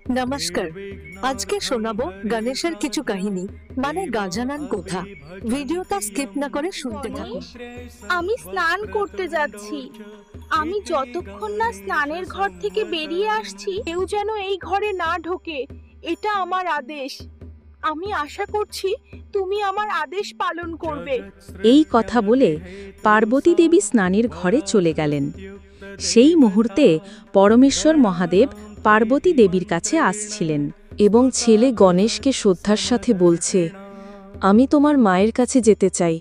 নমস্কার, আজকে শোনাবো গণেশের কিছু কাহিনী, মানে গাজানান কথা। ভিডিওটা স্কিপ না করে শুনতে থাকুন। আমি স্নান করতে যাচ্ছি। আমি যতক্ষণ না স্নানের ঘর থেকে বেরিয়ে আসছি, কেউ যেন এই ঘরে না ঢোকে, এটা আমার আদেশ। আমি আশা করছি তুমি আমার আদেশ পালন করবে। এই কথা বলে পার্বতী দেবী স্নানের ঘরে চলে গেলেন। সেই মুহূর্তে পরমেশ্বর মহাদেব পার্বতী দেবীর কাছে আসছিলেন এবং ছেলে গণেশকে শ্রদ্ধার সাথে বলছে, আমি তোমার মায়ের কাছে যেতে চাই,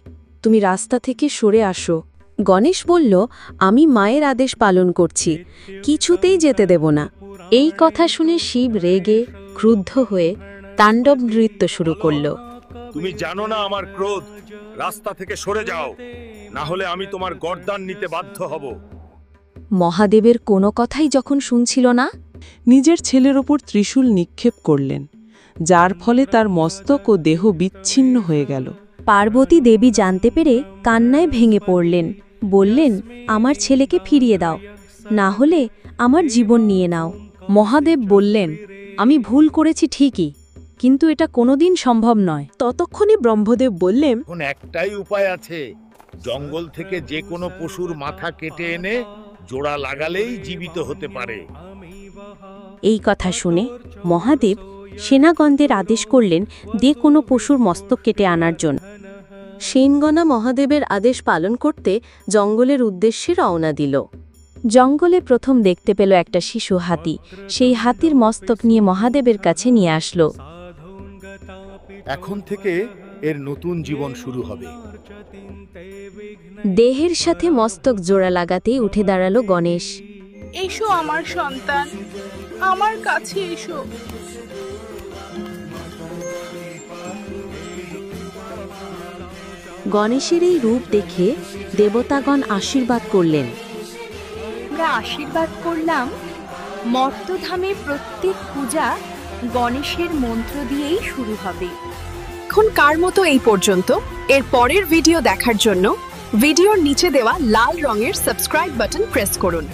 তুমি রাস্তা থেকে সরে আসো। গণেশ বলল, আমি মায়ের আদেশ পালন করছি, কিছুতেই যেতে দেব না। এই কথা শুনে শিব রেগে ক্রুদ্ধ হয়ে তাণ্ডব নৃত্য শুরু করল। তুমি জানো না আমার ক্রোধ, রাস্তা থেকে সরে যাও, না হলে আমি তোমার গর্দান নিতে বাধ্য হব। মহাদেবের কোনো কথাই যখন শুনছিল না, নিজের ছেলের ওপর ত্রিশূল নিক্ষেপ করলেন, যার ফলে তার মস্তক ও দেহ বিচ্ছিন্ন হয়ে গেল। পার্বতী দেবী জানতে পেরে কান্নায় ভেঙে পড়লেন, বললেন, আমার ছেলেকে ফিরিয়ে দাও, না হলে আমার জীবন নিয়ে নাও। মহাদেব বললেন, আমি ভুল করেছি ঠিকই, কিন্তু এটা কোনোদিন সম্ভব নয়। ততক্ষণে ব্রহ্মদেব বললেন, এখন একটাই উপায় আছে, জঙ্গল থেকে যে কোনো পশুর মাথা কেটে এনে জোড়া লাগালেই জীবিত হতে পারে। এই কথা শুনে মহাদেব সেনাগণদের আদেশ করলেন যে কোনো পশুর মস্তক কেটে আনার জন্য। সেনগণা মহাদেবের আদেশ পালন করতে জঙ্গলের উদ্দেশ্যে রওনা দিল। জঙ্গলে প্রথম দেখতে পেল একটা শিশু হাতি। সেই হাতির মস্তক নিয়ে মহাদেবের কাছে নিয়ে আসলো। এখন থেকে এর নতুন জীবন শুরু হবে। দেহের সাথে মস্তক জোড়া লাগাতেই উঠে দাঁড়ালো গণেশ। এসো আমার সন্তান, আমার কাছে এসো। গণেশের এই রূপ দেখে দেবতাগণ আশীর্বাদ করলেন। আমরা আশীর্বাদ করলাম, মর্তধামে প্রত্যেক পূজা গণেশের মন্ত্র দিয়েই শুরু হবে। এখন কার মতো এই পর্যন্ত। এর পরের ভিডিও দেখার জন্য ভিডিওর নিচে দেওয়া লাল রঙের সাবস্ক্রাইব বাটন প্রেস করুন।